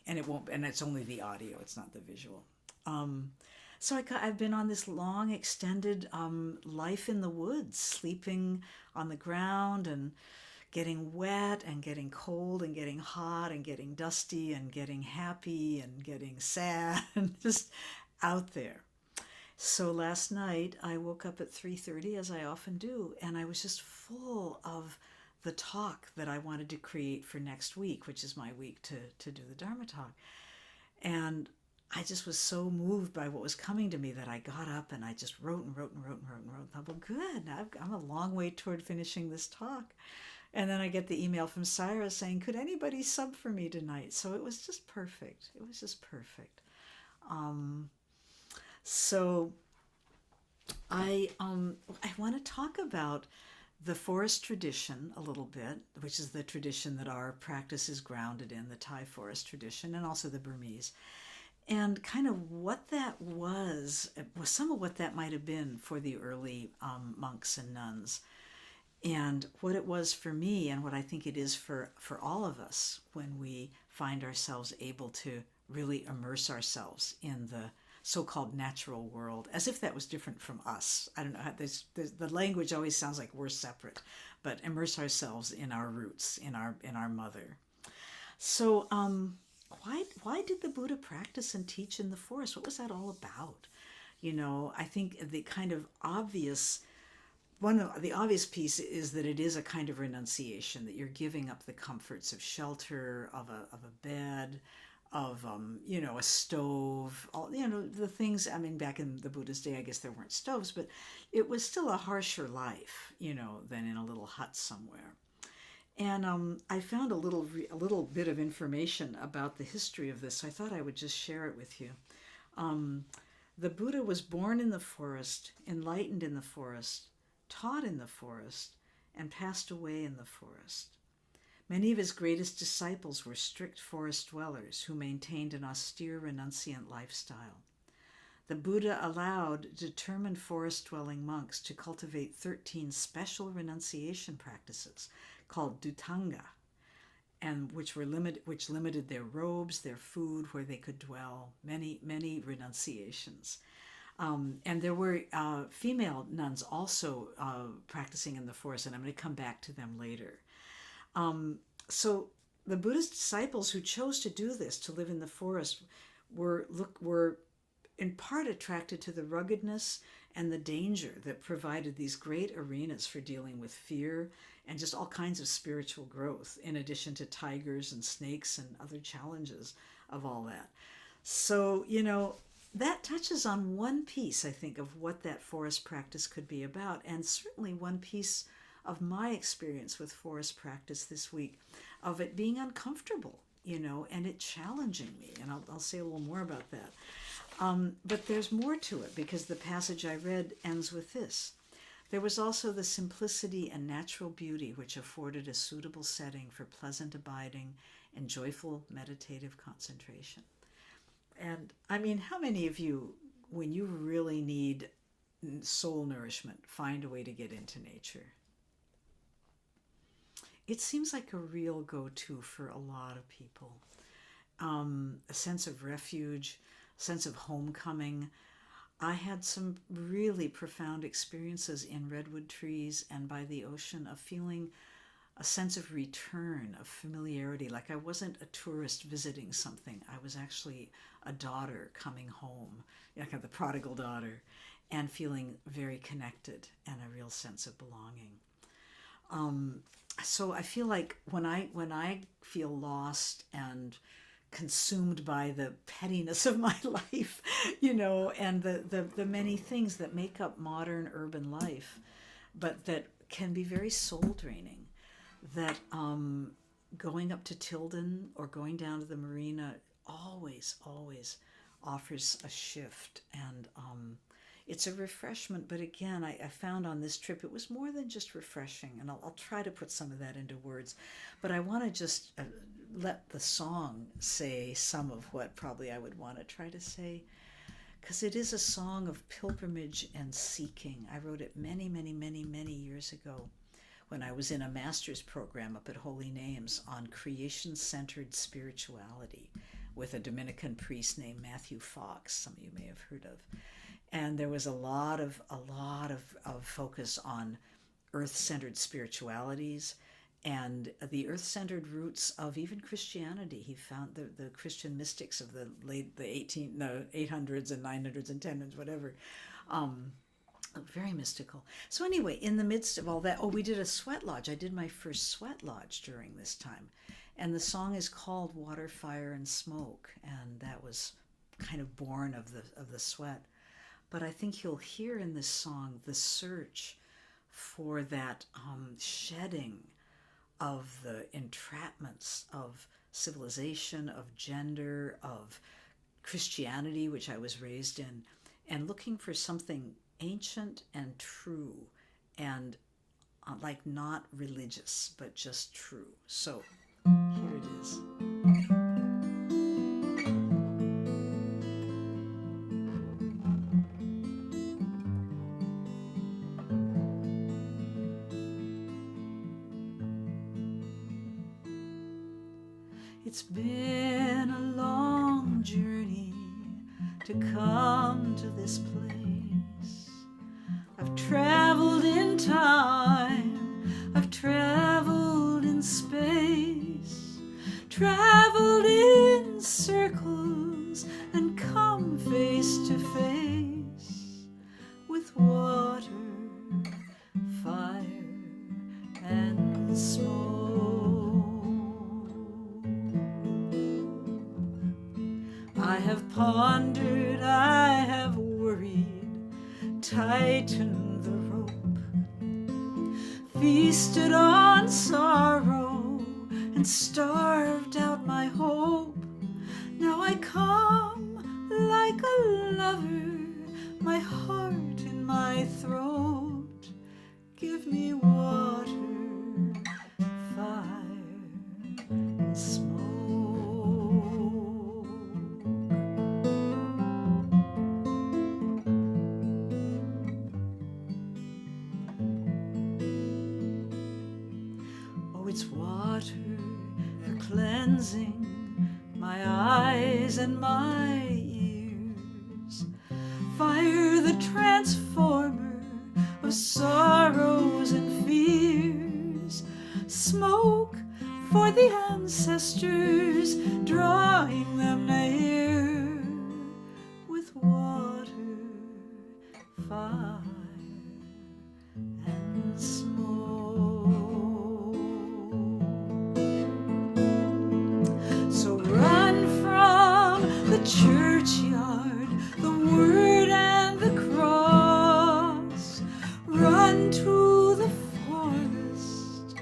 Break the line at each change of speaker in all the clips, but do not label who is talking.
and it won't, and it's only the audio, it's not the visual. So I've been on this long, extended life in the woods, sleeping on the ground and getting wet and getting cold and getting hot and getting dusty and getting happy and getting sad and just out there. So last night I woke up at 3:30 as I often do, and I was just full of the talk that I wanted to create for next week, which is my week to do the Dharma talk. And I just was so moved by what was coming to me that I got up and I just wrote and wrote and wrote and wrote and wrote. And I thought, well, good, I'm a long way toward finishing this talk. And then I get the email from Syra saying, could anybody sub for me tonight? So it was just perfect. It was just perfect. So I want to talk about the forest tradition a little bit, which is the tradition that our practice is grounded in, the Thai forest tradition, and also the Burmese, and kind of what that was some of what that might have been for the early monks and nuns, and what it was for me, and what I think it is for all of us when we find ourselves able to really immerse ourselves in the so-called natural world, as if that was different from us. I don't know how the language always sounds like we're separate, but immerse ourselves in our roots, in our mother. So why did the Buddha practice and teach in the forest? What was that all about? I think the kind of obvious one of the obvious piece is that it is a kind of renunciation, that you're giving up the comforts of shelter, of a bed, of a stove, all the things. I mean, back in the Buddha's day, I guess there weren't stoves, but it was still a harsher life, than in a little hut somewhere. And I found a little bit of information about the history of this, so I thought I would just share it with you. The Buddha was born in the forest, enlightened in the forest, taught in the forest, and passed away in the forest. Many of his greatest disciples were strict forest dwellers who maintained an austere renunciant lifestyle. The Buddha allowed determined forest-dwelling monks to cultivate 13 special renunciation practices called dhutanga, and which limited their robes, their food, where they could dwell, many renunciations. And there were female nuns also practicing in the forest, and I'm going to come back to them later. So the Buddhist disciples who chose to do this, to live in the forest, were in part attracted to the ruggedness and the danger that provided these great arenas for dealing with fear and just all kinds of spiritual growth, in addition to tigers and snakes and other challenges of all that. So, that touches on one piece, I think, of what that forest practice could be about, and certainly one piece of my experience with forest practice this week, of it being uncomfortable, and it challenging me. And I'll say a little more about that. But there's more to it, because the passage I read ends with this. There was also the simplicity and natural beauty which afforded a suitable setting for pleasant abiding and joyful meditative concentration. And I mean, how many of you, when you really need soul nourishment, find a way to get into nature? It seems like a real go-to for a lot of people. A sense of refuge, a sense of homecoming. I had some really profound experiences in redwood trees and by the ocean of feeling a sense of return, of familiarity, like I wasn't a tourist visiting something. I was actually a daughter coming home, like the prodigal daughter, and feeling very connected and a real sense of belonging. So I feel like when I feel lost and consumed by the pettiness of my life, and the many things that make up modern urban life, but that can be very soul draining, that going up to Tilden or going down to the marina always offers a shift, and it's a refreshment. But again, I found on this trip it was more than just refreshing, and I'll try to put some of that into words, but I want to just let the song say some of what probably I would want to try to say, because it is a song of pilgrimage and seeking. I wrote it many years ago when I was in a master's program up at Holy Names on creation-centered spirituality, with a Dominican priest named Matthew Fox. Some of you may have heard of. And there was a lot of focus on earth-centered spiritualities and the earth-centered roots of even Christianity. He found the Christian mystics of the 800s and 900s and 1000s, whatever. Very mystical. So anyway, in the midst of all that, we did a sweat lodge. I did my first sweat lodge during this time. And the song is called Water, Fire, and Smoke. And that was kind of born of the sweat. But I think you'll hear in this song the search for that shedding of the entrapments of civilization, of gender, of Christianity, which I was raised in, and looking for something ancient and true, and like not religious, but just true. So here it is. It's been a long journey to come to this place. I've traveled in time, I've traveled in space, traveled in circles and come face to face with water, fire, and smoke. I have pondered, I have worried, tightened the rope, feasted on sorrow and starved out my hope. Now I come like a lover, my heart in my throat. Give me water, fire, and smoke. It's water for cleansing my eyes and my ears, fire the transformer of sorrows and fears, smoke for the ancestors, drawing them near with water, fire, and smoke. Churchyard, the word and the cross, run to the forest,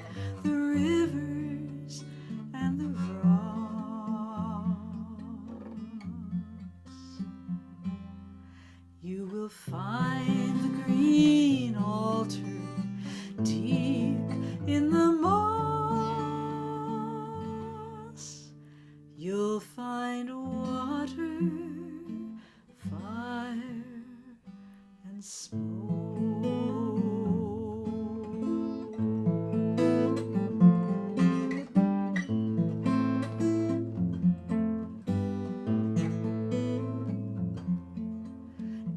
the rivers and the rocks. You will find the green altar deep in the moss. You'll find water, fire, and smoke.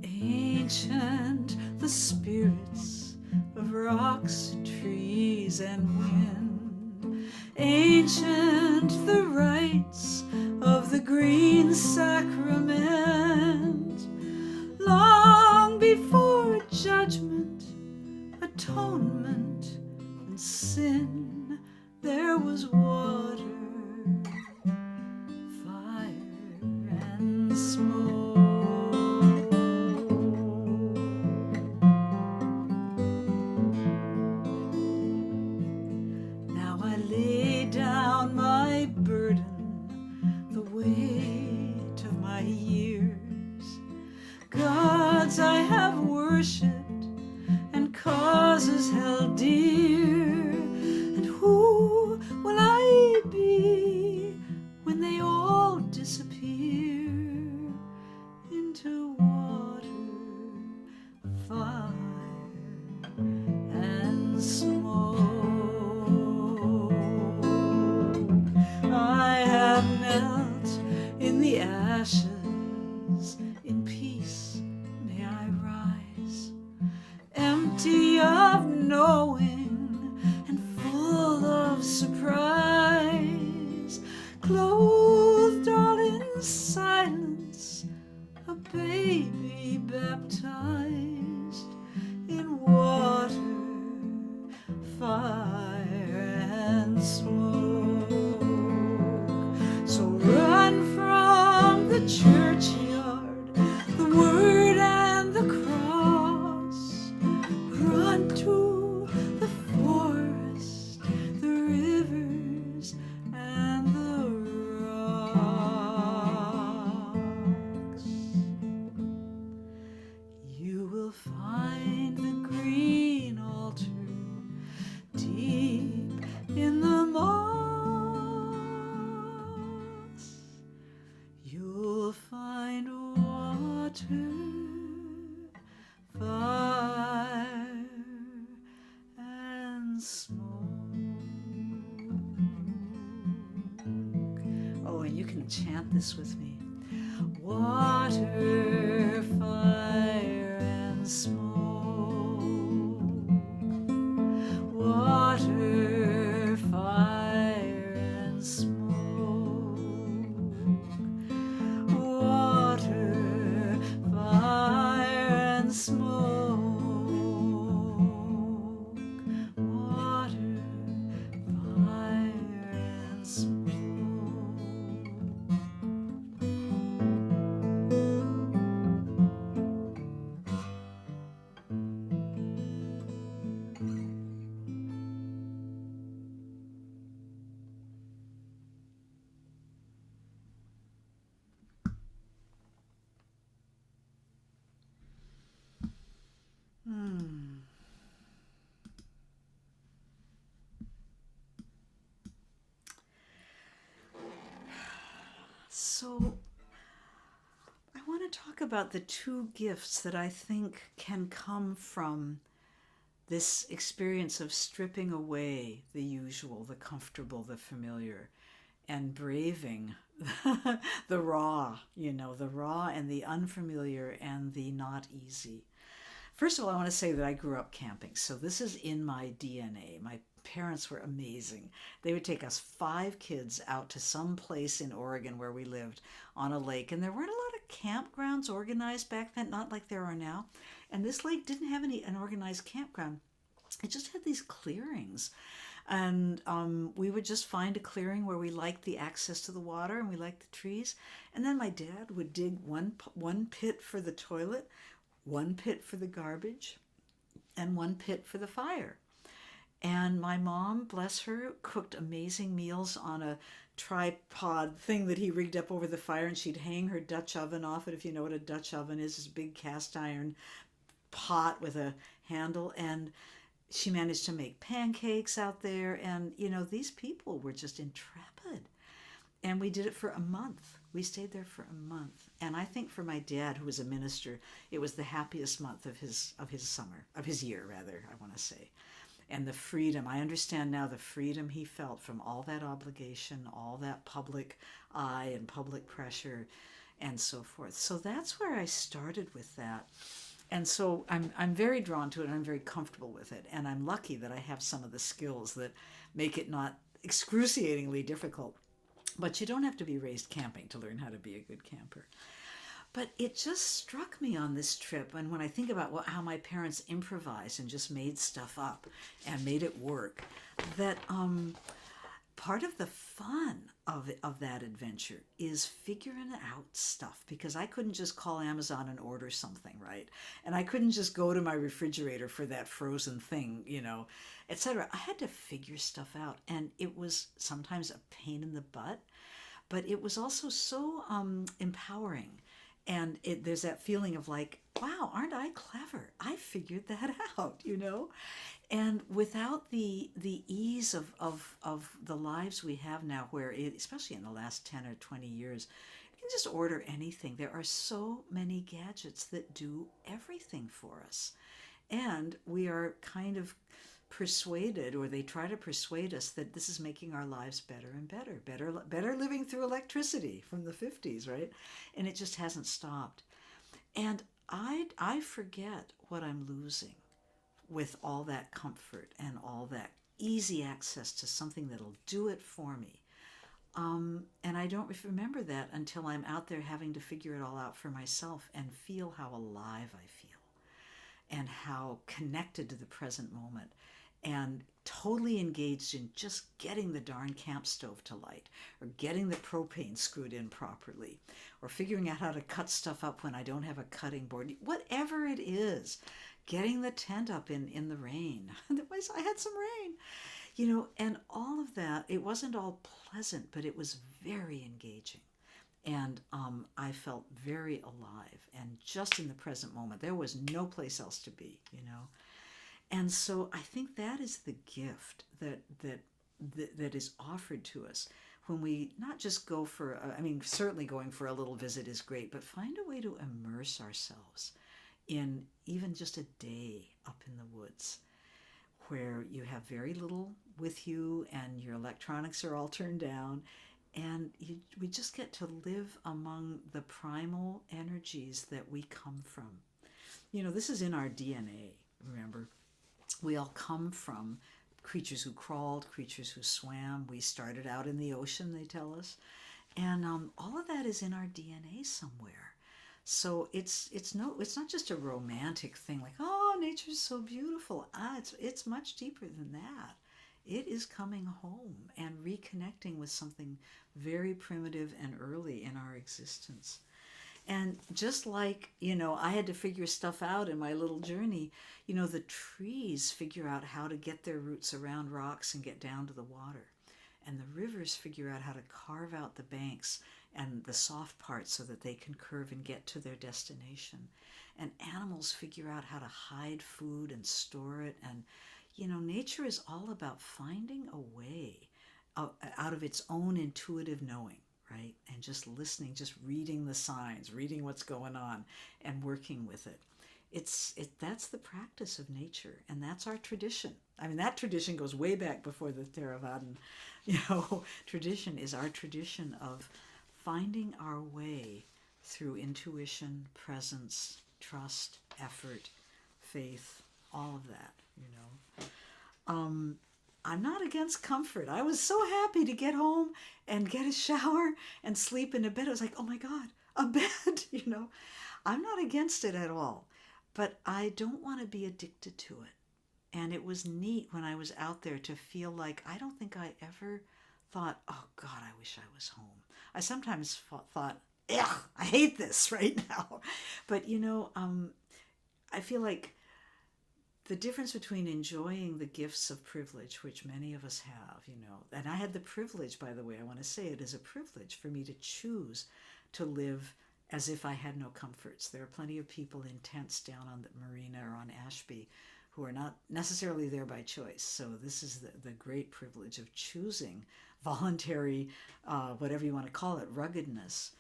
Ancient the spirits of rocks, trees, and wind, ancient the rites of the green sacrament. Long before judgment, atonement, and sin, there was water, fire, and smoke. Now I lay down my burden, the weight of my years, gods I have worshipped and causes held dear, and who will I fire, and smoke. Oh, and you can chant this with me. Water, fire, and smoke. Water, fire, and smoke. Water, fire, and smoke. Water, fire, and smoke. So, I want to talk about the two gifts that I think can come from this experience of stripping away the usual, the comfortable, the familiar, and braving the raw, the raw and the unfamiliar and the not easy. First of all, I want to say that I grew up camping, so this is in my DNA. My parents were amazing. They would take us 5 kids out to some place in Oregon where we lived on a lake, and there weren't a lot of campgrounds organized back then, not like there are now. And this lake didn't have an organized campground. It just had these clearings. And we would just find a clearing where we liked the access to the water and we liked the trees. And then my dad would dig one pit for the toilet, one pit for the garbage, and one pit for the fire. And my mom, bless her, cooked amazing meals on a tripod thing that he rigged up over the fire, and she'd hang her Dutch oven off it. If you know what a Dutch oven is, this big cast iron pot with a handle. And she managed to make pancakes out there. And, these people were just intrepid. And we did it for a month. We stayed there for a month. And I think for my dad, who was a minister, it was the happiest month of his summer, of his year, rather, I want to say. And the freedom, I understand now the freedom he felt from all that obligation, all that public eye and public pressure and so forth. So that's where I started with that. And so I'm very drawn to it, and I'm very comfortable with it. And I'm lucky that I have some of the skills that make it not excruciatingly difficult. But you don't have to be raised camping to learn how to be a good camper. But it just struck me on this trip, and when I think about how my parents improvised and just made stuff up and made it work, that part of the fun of that adventure is figuring out stuff, because I couldn't just call Amazon and order something, right? And I couldn't just go to my refrigerator for that frozen thing, etc. I had to figure stuff out, and it was sometimes a pain in the butt, but it was also so empowering. And there's that feeling of like, wow, aren't I clever? I figured that out, And without the ease of the lives we have now, where especially in the last 10 or 20 years, you can just order anything. There are so many gadgets that do everything for us. And we are kind of persuaded, or they try to persuade us, that this is making our lives better and better living through electricity from the 50s, right? And it just hasn't stopped. And I forget what I'm losing with all that comfort and all that easy access to something that'll do it for me. And I don't remember that until I'm out there having to figure it all out for myself and feel how alive I feel and how connected to the present moment and totally engaged in just getting the darn camp stove to light, or getting the propane screwed in properly, or figuring out how to cut stuff up when I don't have a cutting board. Whatever it is, getting the tent up in the rain. I had some rain, and all of that. It wasn't all pleasant, but it was very engaging. And I felt very alive and just in the present moment. There was no place else to be, And so I think that is the gift that is offered to us when we not just go for, I mean, certainly going for a little visit is great, but find a way to immerse ourselves in even just a day up in the woods where you have very little with you and your electronics are all turned down, and we just get to live among the primal energies that we come from. You know, this is in our DNA, remember? We all come from creatures who crawled, creatures who swam. We started out in the ocean, they tell us. And all of that is in our DNA somewhere. So it's not just a romantic thing like, oh, nature's so beautiful. It's much deeper than that. It is coming home and reconnecting with something very primitive and early in our existence. And just like, I had to figure stuff out in my little journey, the trees figure out how to get their roots around rocks and get down to the water. And the rivers figure out how to carve out the banks and the soft parts so that they can curve and get to their destination. And animals figure out how to hide food and store it. And, nature is all about finding a way out of its own intuitive knowing, right? And just listening, just reading the signs, reading what's going on and working with it. That's the practice of nature, and that's our tradition. I mean, that tradition goes way back before the Theravadan, tradition is our tradition of finding our way through intuition, presence, trust, effort, faith, all of that, I'm not against comfort. I was so happy to get home and get a shower and sleep in a bed. I was like, oh my God, a bed, I'm not against it at all. But I don't want to be addicted to it. And it was neat when I was out there to feel like I don't think I ever thought, oh God, I wish I was home. I sometimes thought, ugh, I hate this right now. But, I feel like the difference between enjoying the gifts of privilege, which many of us have, and I had the privilege, by the way, I want to say it is a privilege for me to choose to live as if I had no comforts. There are plenty of people in tents down on the marina or on Ashby who are not necessarily there by choice. So this is the great privilege of choosing voluntary, whatever you want to call it, ruggedness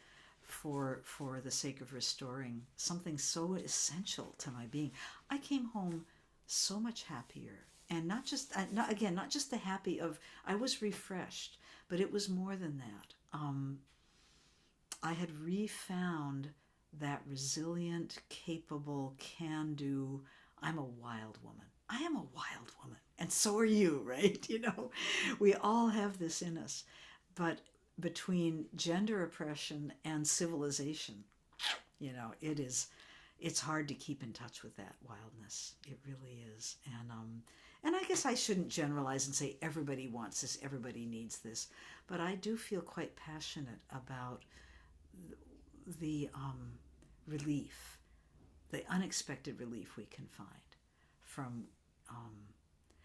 for the sake of restoring something so essential to my being. I came home so much happier, and not just the happy of, I was refreshed, but it was more than that. I had refound that resilient, capable, can-do, I'm a wild woman. I am a wild woman, and so are you, right? We all have this in us. But between gender oppression and civilization, it's hard to keep in touch with that wildness. It really is. And I guess I shouldn't generalize and say everybody wants this, everybody needs this, but I do feel quite passionate about the relief, the unexpected relief we can find from,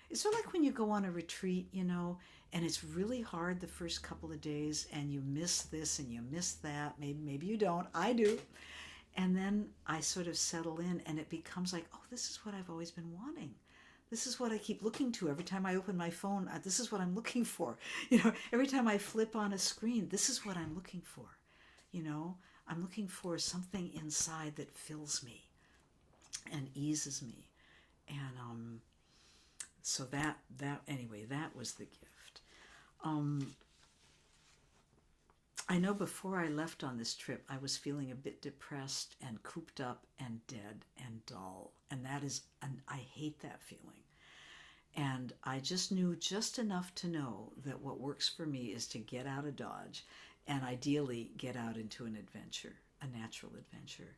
it's sort of like when you go on a retreat, and it's really hard the first couple of days and you miss this and you miss that. Maybe you don't, I do. And then I sort of settle in and it becomes like, oh, this is what I've always been wanting. This is what I keep looking to. Every time I open my phone, this is what I'm looking for. Every time I flip on a screen, this is what I'm looking for. I'm looking for something inside that fills me and eases me. And so that was the gift. I know before I left on this trip, I was feeling a bit depressed and cooped up and dead and dull. And I hate that feeling. And I just knew just enough to know that what works for me is to get out of Dodge and ideally get out into an adventure, a natural adventure.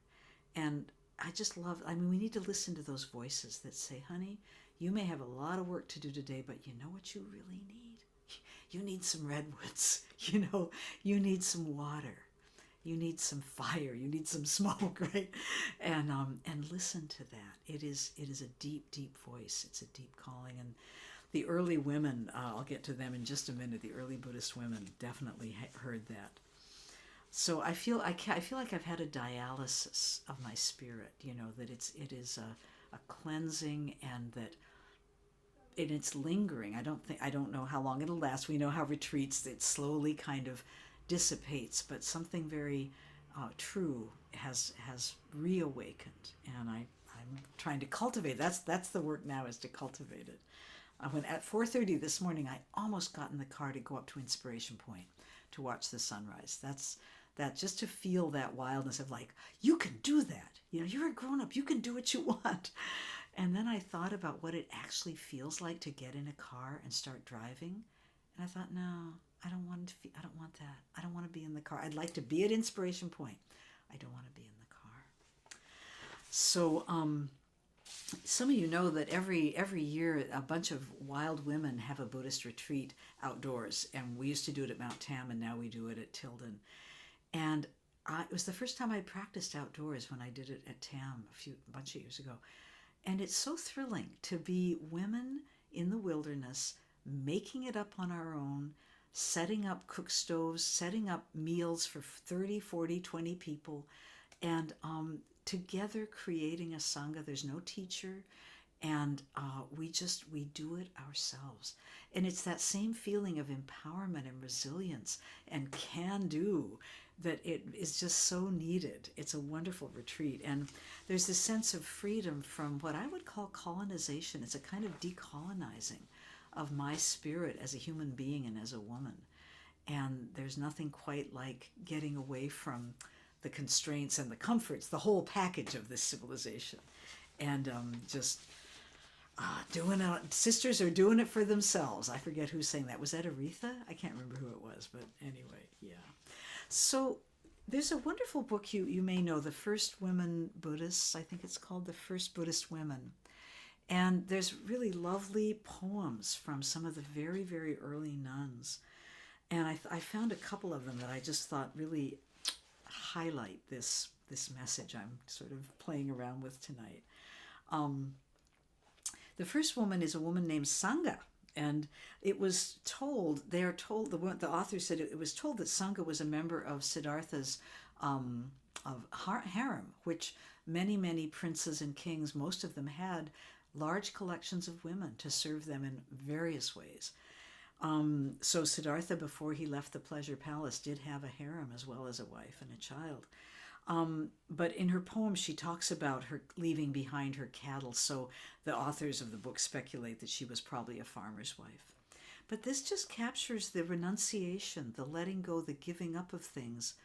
And I just love, we need to listen to those voices that say, honey, you may have a lot of work to do today, but you know what you really need? You need some redwoods, you need some water, you need some fire, you need some smoke, right? And listen to that. It is a deep, deep voice. It's a deep calling. And the early women, I'll get to them in just a minute. The early Buddhist women definitely heard that. So I feel like I've had a dialysis of my spirit. That it is a cleansing, and that it's lingering. I don't know how long it'll last. We know how retreats, it slowly kind of dissipates, but something very true has reawakened, and I'm trying to cultivate. That's the work now, is to cultivate it. When at 4:30 this morning, I almost got in the car to go up to Inspiration Point to watch the sunrise. That just to feel that wildness of like, you can do that. You're a grown up. You can do what you want. And then I thought about what it actually feels like to get in a car and start driving. And I thought, no, I don't want that. I don't want to be in the car. I'd like to be at Inspiration Point. I don't want to be in the car. So, some of you know that every year a bunch of wild women have a Buddhist retreat outdoors, and we used to do it at Mount Tam, and now we do it at Tilden. And it was the first time I practiced outdoors when I did it at Tam a bunch of years ago. And it's so thrilling to be women in the wilderness, making it up on our own, setting up cook stoves, setting up meals for 30, 40, 20 people, and together creating a Sangha. There's no teacher, and we do it ourselves. And it's that same feeling of empowerment and resilience and can do that it is just so needed. It's a wonderful retreat. And there's this sense of freedom from what I would call colonization. It's a kind of decolonizing of my spirit as a human being and as a woman. And there's nothing quite like getting away from the constraints and the comforts, the whole package of this civilization. And just doing it. Sisters are doing it for themselves. I forget who sang that. Was that Aretha? I can't remember who it was, but anyway, yeah. So there's a wonderful book you may know, The First Women Buddhists. I think it's called The First Buddhist Women. And there's really lovely poems from some of the very, very early nuns. And I found a couple of them that I just thought really highlight this message I'm sort of playing around with tonight. The first woman is a woman named Sangha. And it was told, the author said it was told that Sangha was a member of Siddhartha's harem, which many, many princes and kings, most of them had large collections of women to serve them in various ways. So Siddhartha, before he left the pleasure palace, did have a harem as well as a wife and a child. But in her poem, she talks about her leaving behind her cattle, so the authors of the book speculate that she was probably a farmer's wife. But this just captures the renunciation, the letting go, the giving up of things,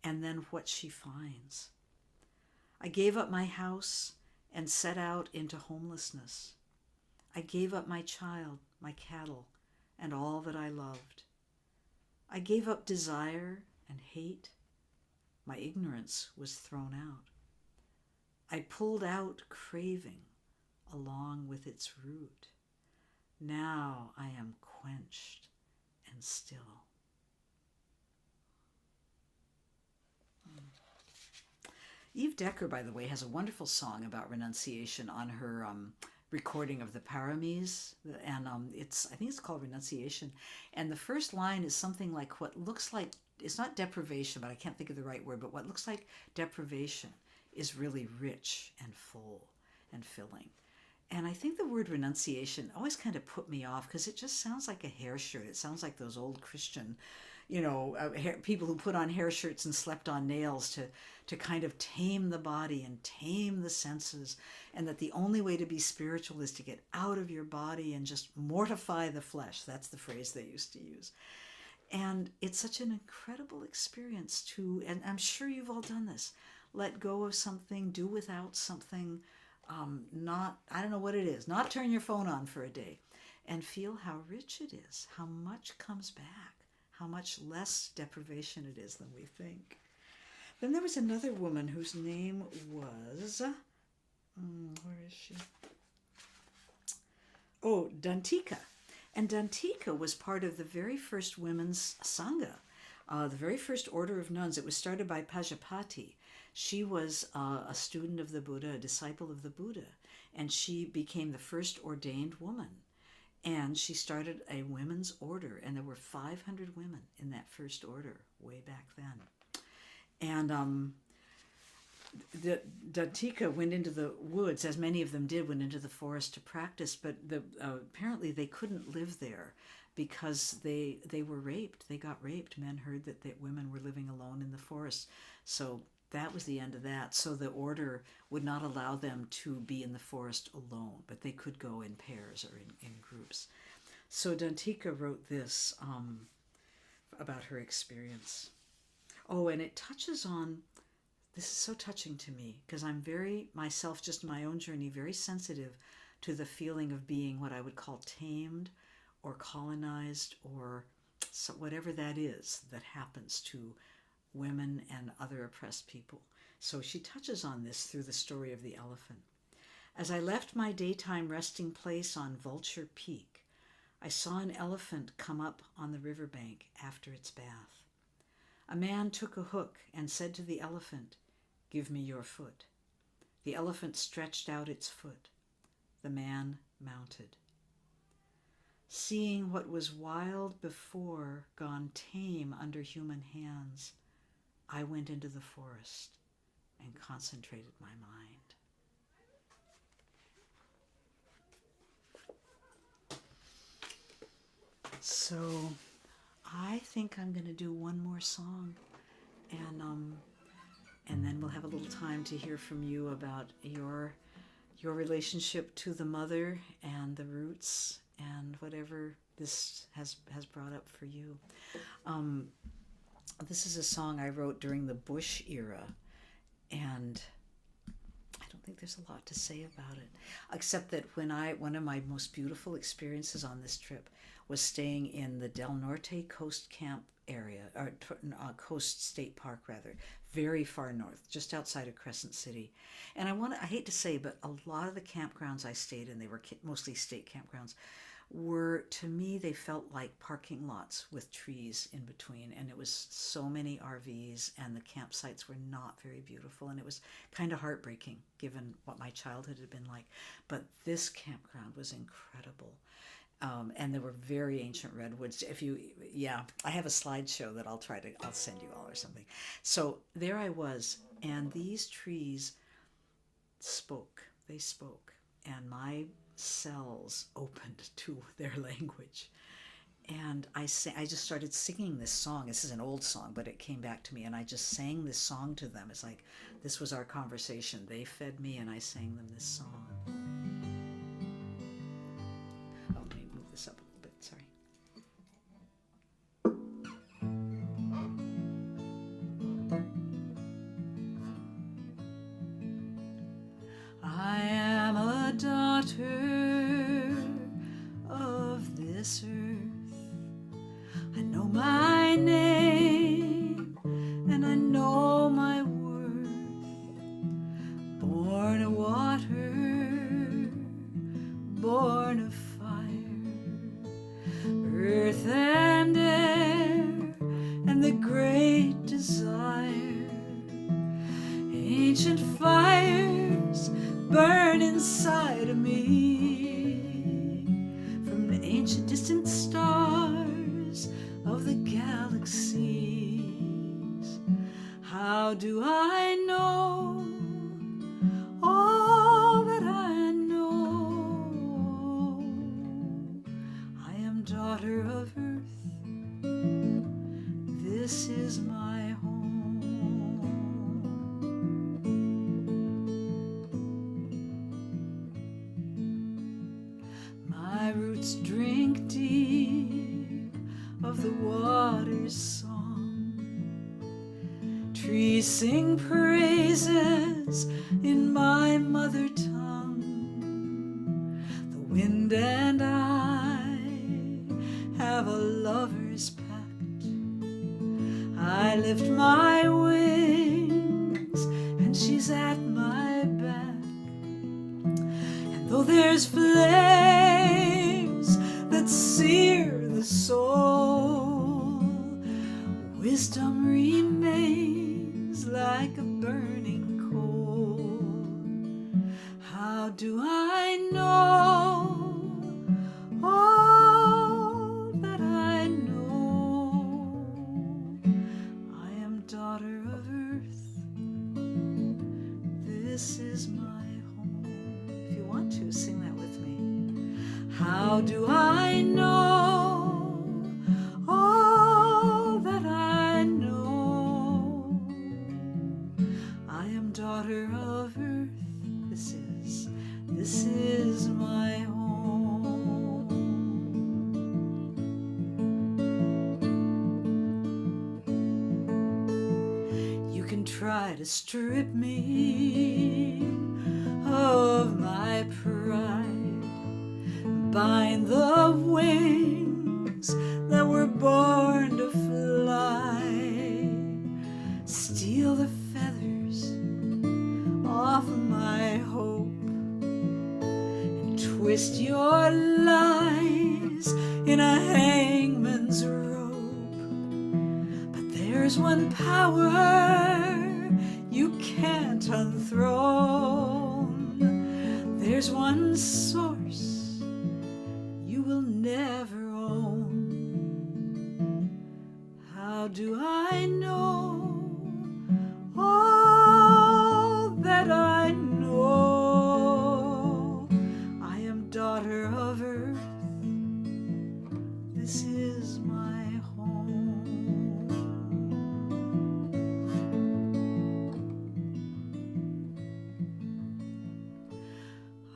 and then what she finds. I gave up my house and set out into homelessness. I gave up my child, my cattle, and all that I loved. I gave up desire and hate. My ignorance was thrown out. I pulled out craving along with its root. Now I am quenched and still. Eve Decker, by the way, has a wonderful song about renunciation on her recording of the Paramis, and I think it's called Renunciation. And the first line is something like what looks like, it's not deprivation, but I can't think of the right word, but what looks like deprivation is really rich and full and filling. And I think the word renunciation always kind of put me off because it just sounds like a hair shirt. It sounds like those old Christian, people who put on hair shirts and slept on nails to kind of tame the body and tame the senses, and that the only way to be spiritual is to get out of your body and just mortify the flesh. That's the phrase they used to use. And it's such an incredible experience and I'm sure you've all done this, let go of something, do without something, I don't know what it is, not turn your phone on for a day, and feel how rich it is, how much comes back, how much less deprivation it is than we think. Then there was another woman whose name was, where is she? Oh, Dantika. And Dantika was part of the very first women's Sangha, the very first order of nuns. It was started by Pajapati. She was a student of the Buddha, a disciple of the Buddha, and she became the first ordained woman. And she started a women's order, and there were 500 women in that first order way back then. And Dantika went into the woods, as many of them did, went into the forest to practice, but apparently they couldn't live there because they were raped. They got raped. Men heard that women were living alone in the forest. So that was the end of that. So the order would not allow them to be in the forest alone, but they could go in pairs or in groups. So Dantika wrote this about her experience. Oh, and it touches on, this is so touching to me because I'm very, myself, just in my own journey, very sensitive to the feeling of being what I would call tamed or colonized or so whatever that is that happens to women and other oppressed people. So she touches on this through the story of the elephant. As I left my daytime resting place on Vulture Peak, I saw an elephant come up on the riverbank after its bath. A man took a hook and said to the elephant, "Give me your foot." The elephant stretched out its foot. The man mounted. Seeing what was wild before gone tame under human hands, I went into the forest and concentrated my mind. So I think I'm going to do one more song, and then we'll have a little time to hear from you about your relationship to the mother and the roots and whatever this has brought up for you. This is a song I wrote during the Bush era, and I don't think there's a lot to say about it, except that one of my most beautiful experiences on this trip was staying in the Del Norte Coast Camp area, or Coast State Park rather, very far north, just outside of Crescent City. And I hate to say, but a lot of the campgrounds I stayed in, they were mostly state campgrounds, were, to me, they felt like parking lots with trees in between, and it was so many RVs, and the campsites were not very beautiful, and it was kind of heartbreaking given what my childhood had been like. But this campground was incredible. And there were very ancient redwoods. I have a slideshow that I'll send you all or something. So there I was, and these trees spoke. They spoke, and my cells opened to their language. And I just started singing this song. This is an old song, but it came back to me, and I just sang this song to them. It's like this was our conversation. They fed me, and I sang them this song. Let me move this up a little bit, sorry. I am a daughter of this earth. I know my name and I know my worth. Born of water, born of earth and air, and the great desire. Ancient fires burn inside of me, from the ancient distant stars of the galaxies. How do I know all that I know? I am daughter of earth, this is my home. My roots drink deep of the water's song. Trees sing praises in my mother tongue. The wind and I have a lover's pact. I lift my wings and she's at my back. And though there's flames that sear the soul, wisdom remains like a burning coal. How do I know all that I know? I am daughter of earth, How do I know all that I know? I am daughter of earth. This is my home. You can try to strip me of my pride, bind the wings that were born to fly, steal the feathers off my hope, and twist your lies in a hangman's rope. But there's one power you can't unthrone. There's one source you will never own. How do I know all that I know? I am daughter of earth. This is my home.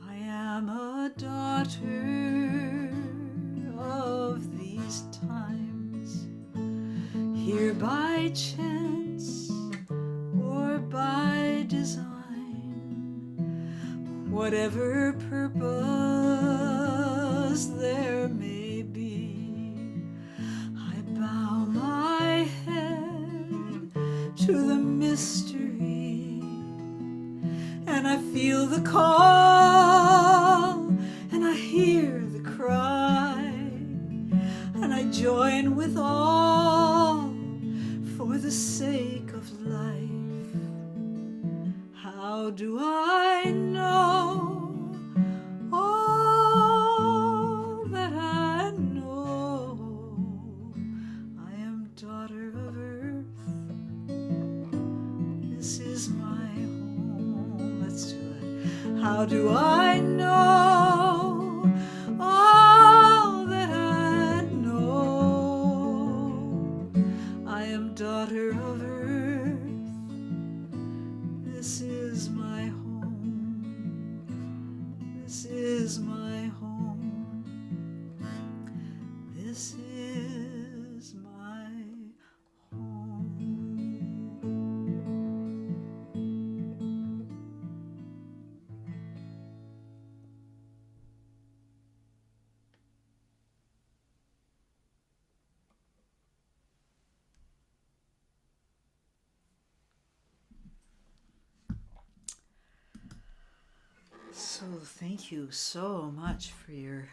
I am a daughter of these times, here by chance or by design. Whatever purpose there may be, I bow my head to the mystery, and I feel the call, and I hear the cry, and I join with all for the sake of life. How do I know all that I know? I am daughter of earth. This is my home. Let's do it. How do I know all that I know? I am daughter of earth. This is my home. This is my home. This is my home. So thank you so much for your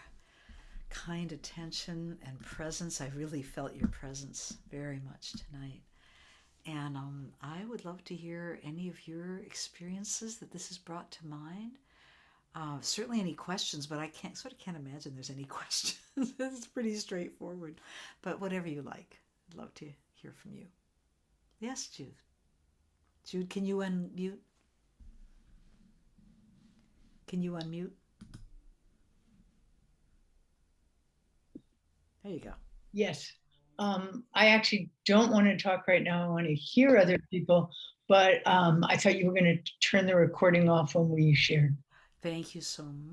kind attention and presence. I really felt your presence very much tonight. And I would love to hear any of your experiences that this has brought to mind. Certainly any questions, but I can't imagine there's any questions. It's pretty straightforward. But whatever you like, I'd love to hear from you. Yes, Jude. Jude, can you unmute? Can you unmute? There you go.
Yes. I actually don't want to talk right now. I want to hear other people, but I thought you were going to turn the recording off when we shared.
Thank you so much.